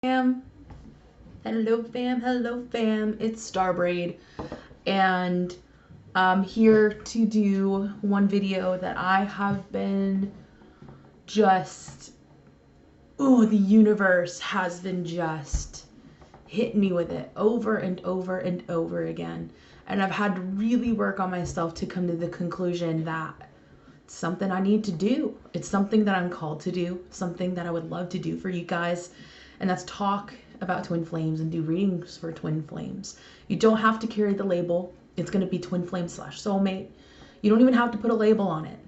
Fam, hello fam, it's Starbraid, and I'm here to do one video that I have been just, the universe has been just hitting me with it over and over and over again, and I've had to really work on myself to come to the conclusion that it's something I need to do. It's something that I'm called to do, something that I would love to do for you guys, and that's talk about twin flames and do readings for twin flames. You don't have to carry the label. It's going to be twin flame / soulmate. You don't even have to put a label on it.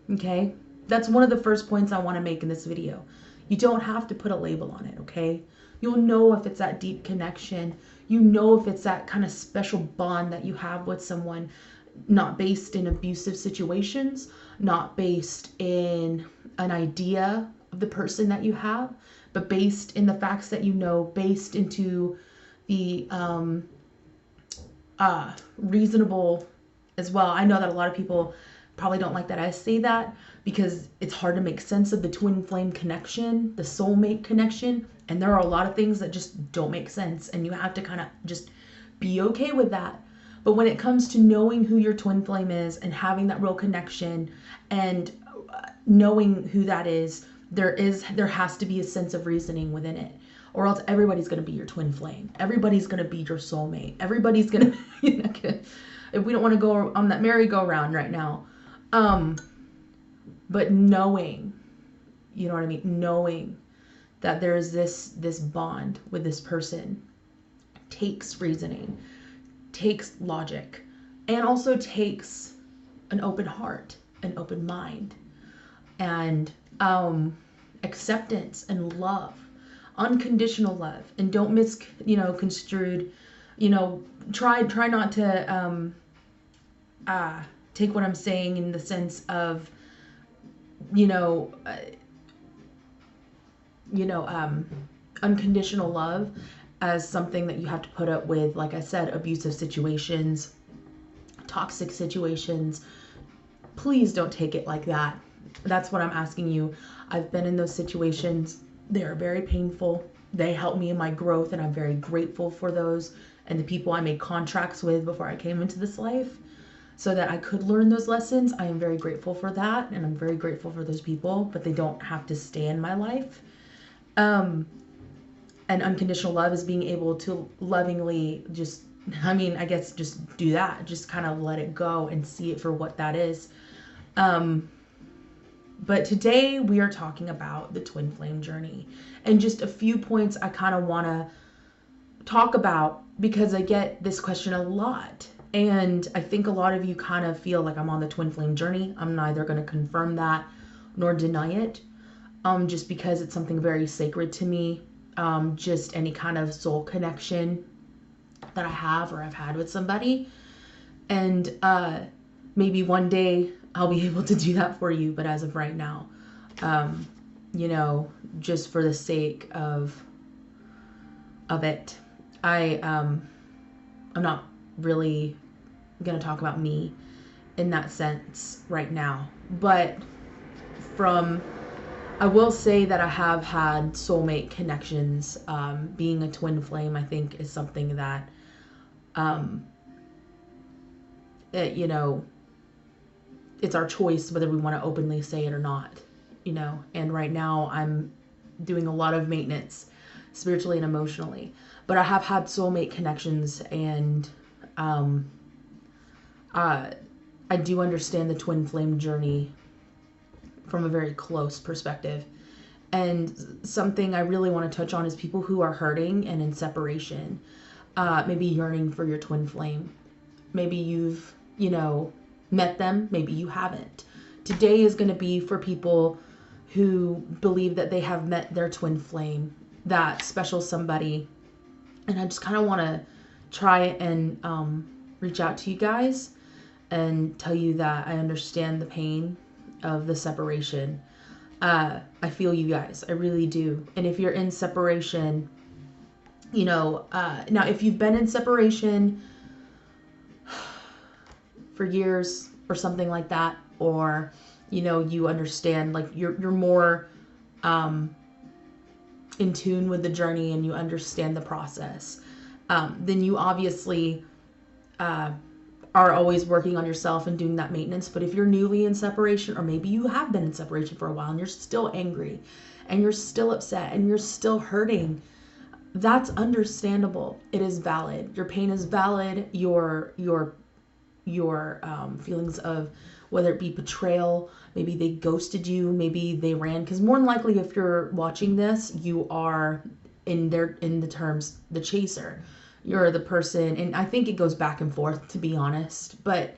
Okay? That's one of the first points I want to make in this video. You don't have to put a label on it, okay? You'll know if it's that deep connection. You know if it's that kind of special bond that you have with someone, not based in abusive situations, not based in an idea of the person that you have, but based in the facts that you know, based into the reasonable as well. I know that a lot of people probably don't like that I say that because it's hard to make sense of the twin flame connection, the soulmate connection, and there are a lot of things that just don't make sense, and you have to kind of just be okay with that. But when it comes to knowing who your twin flame is and having that real connection and knowing who that is, there has to be a sense of reasoning within it, or else everybody's going to be your twin flame. Everybody's going to be your soulmate. Everybody's going to, if we don't want to go on that merry-go-round right now. But knowing, you know what I mean? Knowing that there is this bond with this person takes reasoning, takes logic, and also takes an open heart, an open mind, and acceptance and love, unconditional love. And don't construed, try not to take what I'm saying in the sense of unconditional love as something that you have to put up with, like I said, abusive situations, toxic situations. Please don't take it like that. That's what I'm asking you. I've been in those situations. They are very painful. They help me in my growth, and I'm very grateful for those and the people I made contracts with before I came into this life so that I could learn those lessons. I am very grateful for that, and I'm very grateful for those people, but they don't have to stay in my life. And unconditional love is being able to lovingly just do that. Just kind of let it go and see it for what that is. But today we are talking about the twin flame journey, and just a few points I kind of want to talk about because I get this question a lot. And I think a lot of you kind of feel like I'm on the twin flame journey. I'm neither going to confirm that nor deny it, just because it's something very sacred to me. Just any kind of soul connection that I have or I've had with somebody. And maybe one day I'll be able to do that for you. But as of right now, just for the sake of it, I'm not really going to talk about me in that sense right now. But I will say that I have had soulmate connections. Being a twin flame, I think, is something that, it's our choice whether we want to openly say it or not, and right now I'm doing a lot of maintenance spiritually and emotionally, but I have had soulmate connections, and I do understand the twin flame journey from a very close perspective. And something I really want to touch on is people who are hurting and in separation, maybe yearning for your twin flame. Maybe you've met them, maybe you haven't. Today is going to be for people who believe that they have met their twin flame, that special somebody. And I just kind of want to try and reach out to you guys and tell you that I understand the pain of the separation. I feel you guys, I really do. And if you're in separation, now if you've been in separation for years or something like that, or you understand, like you're more in tune with the journey and you understand the process, then you obviously are always working on yourself and doing that maintenance. But if you're newly in separation, or maybe you have been in separation for a while and you're still angry and you're still upset and you're still hurting, that's understandable. It is valid. Your pain is valid. Your feelings of whether it be betrayal, maybe they ghosted you, maybe they ran, because more than likely if you're watching this, you are in the terms the chaser. You're the person, and I think it goes back and forth, to be honest, but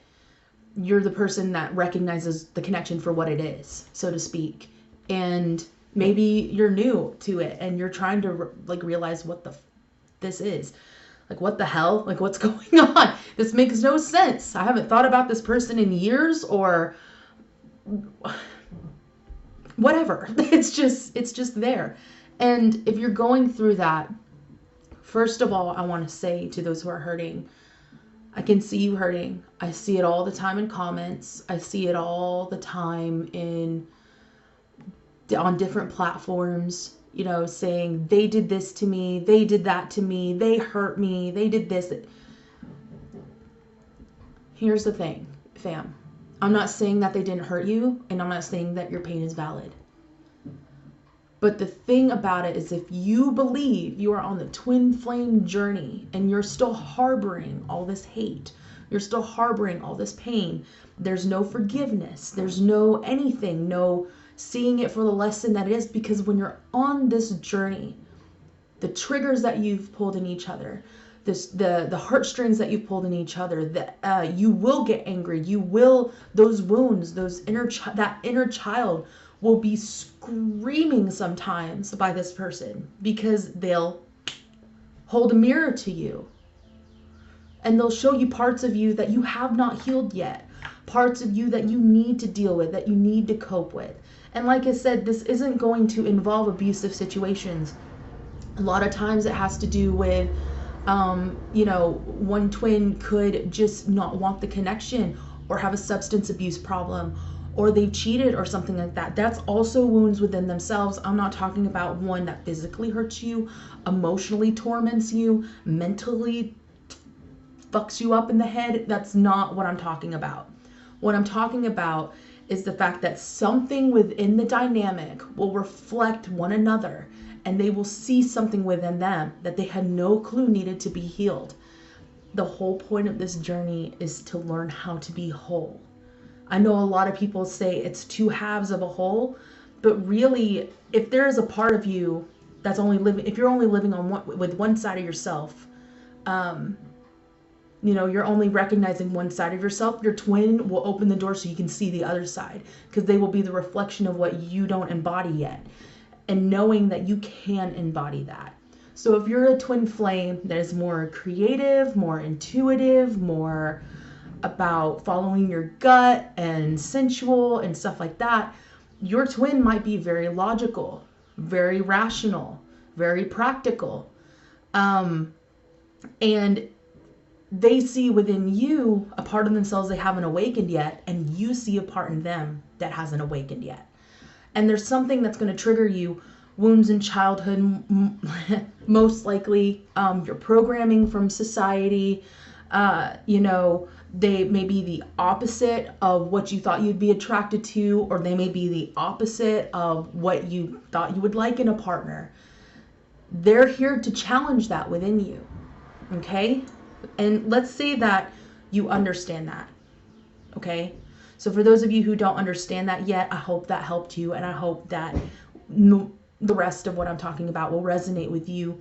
you're the person that recognizes the connection for what it is, so to speak. And maybe you're new to it and you're trying to realize what this is. Like, what the hell? Like, what's going on? This makes no sense. I haven't thought about this person in years, or whatever. It's just there. And if you're going through that, first of all, I want to say to those who are hurting, I can see you hurting. I see it all the time in comments. I see it all the time on different platforms, saying they did this to me, they did that to me, they hurt me, they did this. Here's the thing, fam. I'm not saying that they didn't hurt you, and I'm not saying that your pain is valid. But the thing about it is, if you believe you are on the twin flame journey and you're still harboring all this hate, you're still harboring all this pain, there's no forgiveness, there's no anything, no seeing it for the lesson that it is. Because when you're on this journey, the triggers that you've pulled in each other, the heartstrings that you've pulled in each other, that you will get angry, those wounds, that inner child will be screaming sometimes by this person, because they'll hold a mirror to you and they'll show you parts of you that you have not healed yet, parts of you that you need to deal with, that you need to cope with. And like I said, this isn't going to involve abusive situations. A lot of times it has to do with, one twin could just not want the connection, or have a substance abuse problem, or they've cheated or something like that. That's also wounds within themselves. I'm not talking about one that physically hurts you, emotionally torments you, mentally fucks you up in the head. That's not what I'm talking about. What I'm talking about is the fact that something within the dynamic will reflect one another, and they will see something within them that they had no clue needed to be healed. The whole point of this journey is to learn how to be whole. I know a lot of people say it's two halves of a whole, but really, if there is a part of you that's only living, if you're only living with one side of yourself, you're only recognizing one side of yourself, your twin will open the door so you can see the other side, because they will be the reflection of what you don't embody yet, and knowing that you can embody that. So if you're a twin flame that is more creative, more intuitive, more about following your gut and sensual and stuff like that, your twin might be very logical, very rational, very practical. And they see within you a part of themselves they haven't awakened yet, and you see a part in them that hasn't awakened yet. And there's something that's going to trigger you, wounds in childhood, most likely, your programming from society, they may be the opposite of what you thought you'd be attracted to, or they may be the opposite of what you thought you would like in a partner. They're here to challenge that within you, okay? And let's say that you understand that, okay? So for those of you who don't understand that yet, I hope that helped you, and I hope that the rest of what I'm talking about will resonate with you,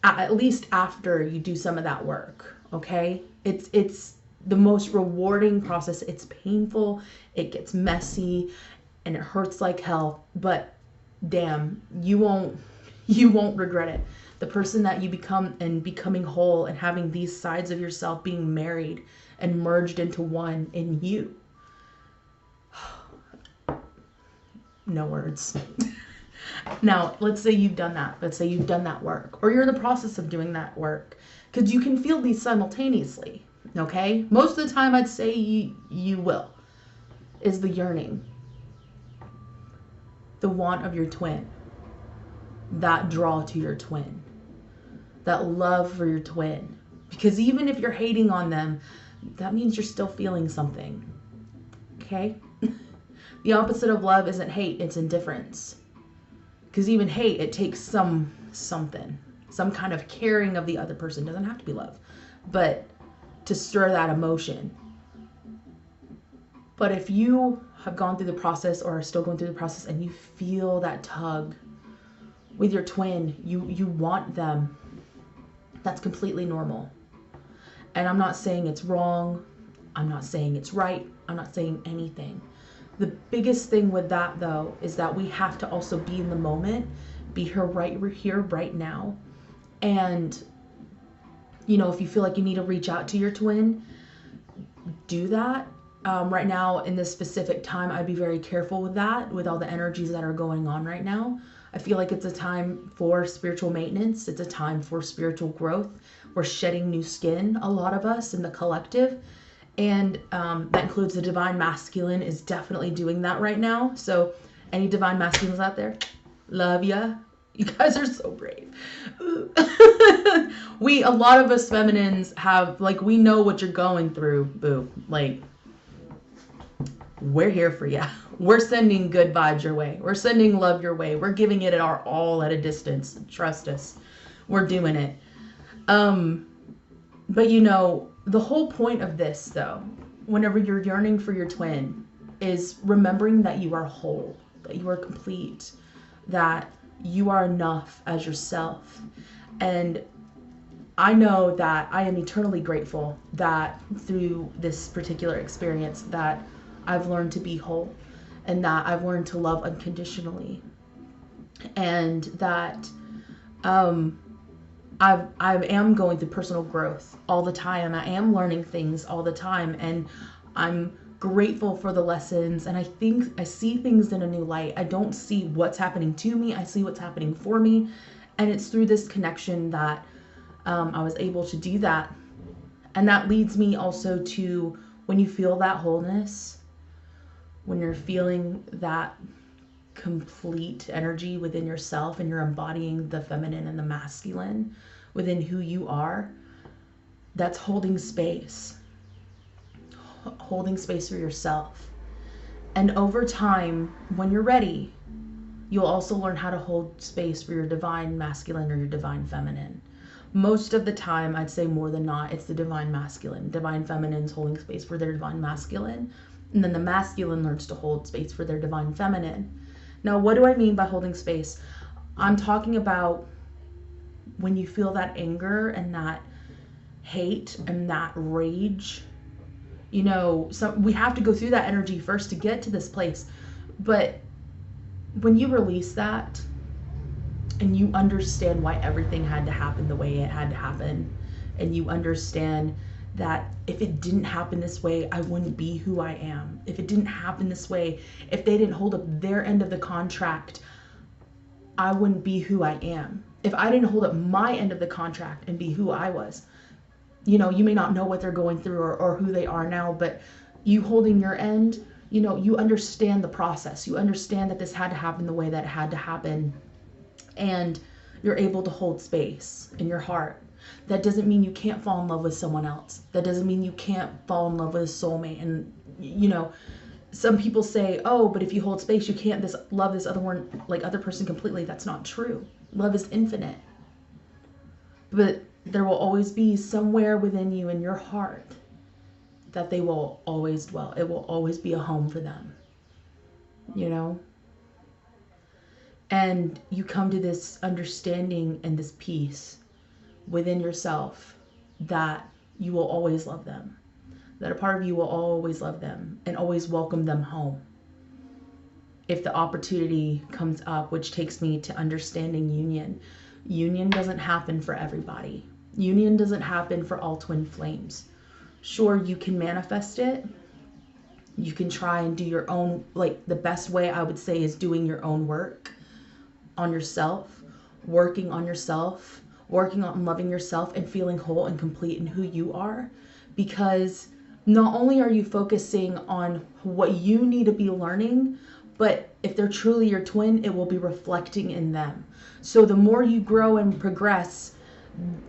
at least after you do some of that work, okay? It's the most rewarding process. It's painful, it gets messy, and it hurts like hell, but damn, you won't regret it. The person that you become, and becoming whole, and having these sides of yourself being married and merged into one in you. No words. Now, let's say you've done that. Let's say you've done that work, or you're in the process of doing that work, because you can feel these simultaneously, okay? Most of the time, I'd say you will, is the yearning, the want of your twin. that draw to your twin, that love for your twin. Because even if you're hating on them, that means you're still feeling something. Okay? The opposite of love isn't hate, it's indifference. Because even hate, it takes something, some kind of caring of the other person. It doesn't have to be love, but to stir that emotion. But if you have gone through the process or are still going through the process and you feel that tug with your twin, you want them, that's completely normal. And I'm not saying it's wrong. I'm not saying it's right. I'm not saying anything. The biggest thing with that, though, is that we have to also be in the moment, be here right now. And, you know, if you feel like you need to reach out to your twin, do that. Right now, in this specific time, I'd be very careful with that, with all the energies that are going on right now. I feel like it's a time for spiritual maintenance. It's a time for spiritual growth. We're shedding new skin, a lot of us in the collective. And that includes the divine masculine is definitely doing that right now. So any divine masculines out there, love ya. You guys are so brave. A lot of us feminines have, like, we know what you're going through, boo. Like, we're here for you. We're sending good vibes your way. We're sending love your way. We're giving it our all at a distance. Trust us. We're doing it. But you know, the whole point of this, though, whenever you're yearning for your twin, is remembering that you are whole, that you are complete, that you are enough as yourself. And I know that I am eternally grateful that through this particular experience that I've learned to be whole, and that I've learned to love unconditionally, and that I am going through personal growth all the time. I am learning things all the time, and I'm grateful for the lessons. And I think I see things in a new light. I don't see what's happening to me. I see what's happening for me. And it's through this connection that I was able to do that. And that leads me also to, when you feel that wholeness, when you're feeling that complete energy within yourself and you're embodying the feminine and the masculine within who you are, that's holding space for yourself. And over time, when you're ready, you'll also learn how to hold space for your divine masculine or your divine feminine. Most of the time, I'd say more than not, it's the divine masculine. Divine feminine's holding space for their divine masculine, and then the masculine learns to hold space for their divine feminine. Now, what do I mean by holding space? I'm talking about when you feel that anger and that hate and that rage. You know, we have to go through that energy first to get to this place. But when you release that and you understand why everything had to happen the way it had to happen, and you understand that if it didn't happen this way, I wouldn't be who I am. If it didn't happen this way, if they didn't hold up their end of the contract, I wouldn't be who I am. If I didn't hold up my end of the contract and be who I was, you know, you may not know what they're going through or who they are now, but you holding your end, you know, you understand the process. You understand that this had to happen the way that it had to happen. And you're able to hold space in your heart. That doesn't mean you can't fall in love with someone else. That doesn't mean you can't fall in love with a soulmate. And, you know, some people say, oh, but if you hold space, you can't love this other person completely. That's not true. Love is infinite. But there will always be somewhere within you in your heart that they will always dwell. It will always be a home for them, you know? And you come to this understanding and this peace within yourself that you will always love them, that a part of you will always love them and always welcome them home. If the opportunity comes up, which takes me to understanding union. Union doesn't happen for everybody. Union doesn't happen for all twin flames. Sure, you can manifest it. You can try and do your own, like the best way I would say is doing your own work on yourself, working on yourself, working on loving yourself and feeling whole and complete in who you are. Because not only are you focusing on what you need to be learning, but if they're truly your twin, it will be reflecting in them. So the more you grow and progress,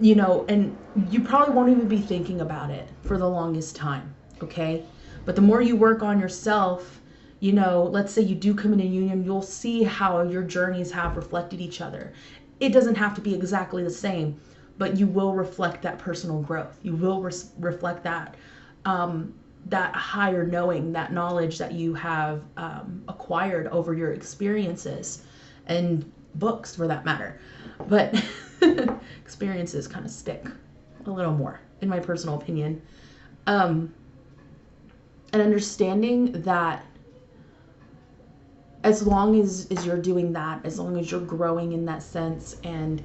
you know, and you probably won't even be thinking about it for the longest time, okay? But the more you work on yourself, you know, let's say you do come in a union, you'll see how your journeys have reflected each other. It doesn't have to be exactly the same, but you will reflect that personal growth. You will reflect that that higher knowing, that knowledge that you have acquired over your experiences and books for that matter. But experiences kind of stick a little more, in my personal opinion. And understanding that as long as you're doing that, as long as you're growing in that sense, and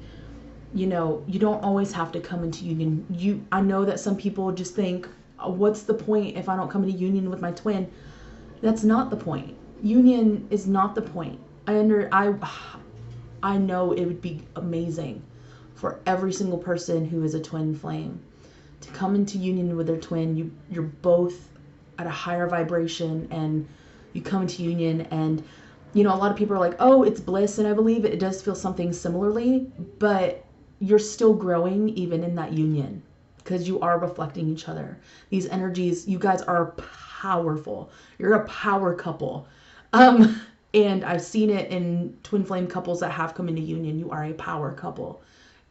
you know, you don't always have to come into union. I know that some people just think, what's the point if I don't come into union with my twin? That's not the point. Union is not the point. I know it would be amazing for every single person who is a twin flame to come into union with their twin. You're both at a higher vibration, and you come into union, and you know, a lot of people are like, oh, it's bliss, and I believe it does feel something similarly, but you're still growing even in that union because you are reflecting each other. These energies, you guys are powerful. You're a power couple. And I've seen it in twin flame couples that have come into union. You are a power couple,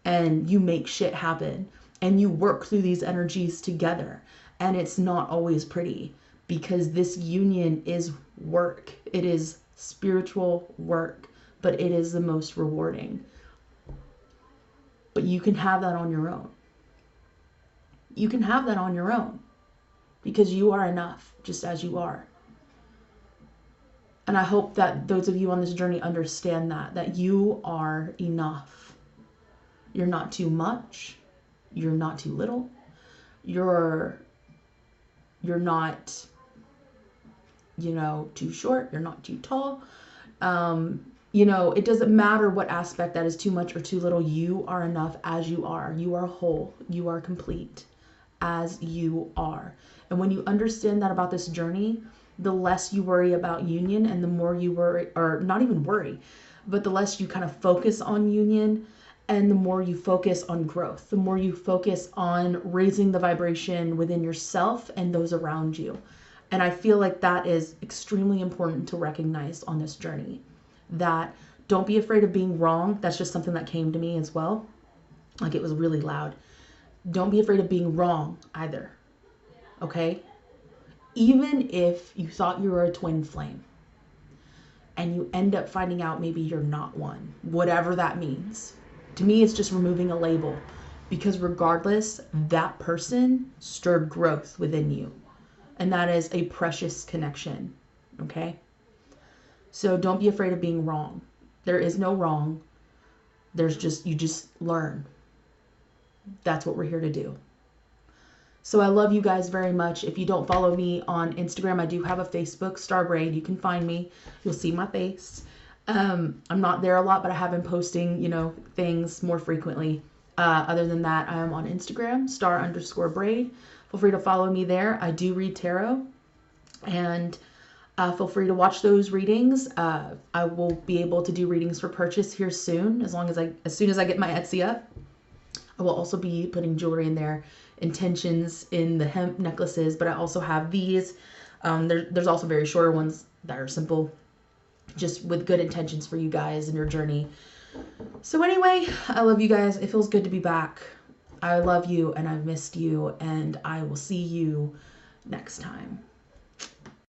and you make shit happen, and you work through these energies together. And it's not always pretty, because this union is work. It is spiritual work, but it is the most rewarding. But you can have that on your own. You can have that on your own, because you are enough just as you are. And I hope that those of you on this journey understand that you are enough. You're not too much. You're not too little. You're not, you know, too short. You're not too tall. You know, it doesn't matter what aspect that is too much or too little. You are enough as you are. You are whole. You are complete as you are. And when you understand that about this journey, the less you worry about union, and the more you worry, or not even worry, but the less you kind of focus on union, and the more you focus on growth, the more you focus on raising the vibration within yourself and those around you. And I feel like that is extremely important to recognize on this journey. That don't be afraid of being wrong. That's just something that came to me as well. Like, it was really loud. Don't be afraid of being wrong either. Okay? Even if you thought you were a twin flame and you end up finding out maybe you're not one, whatever that means. To me, it's just removing a label, because regardless, that person stirred growth within you. And that is a precious connection. Okay? So don't be afraid of being wrong. There is no wrong. There's just, you just learn. That's what we're here to do. So I love you guys very much. If you don't follow me on Instagram, I do have a Facebook, Starbraid. You can find me. You'll see my face. I'm not there a lot, but I have been posting, you know, things more frequently. Other than that, I am on Instagram, star_braid. Feel free to follow me there. I do read tarot, and feel free to watch those readings. I will be able to do readings for purchase here soon, as soon as I get my Etsy up. I will also be putting jewelry in there, intentions in the hemp necklaces, but I also have these. There's also very shorter ones that are simple, just with good intentions for you guys and your journey. So anyway, I love you guys. It feels good to be back. I love you, and I've missed you, and I will see you next time.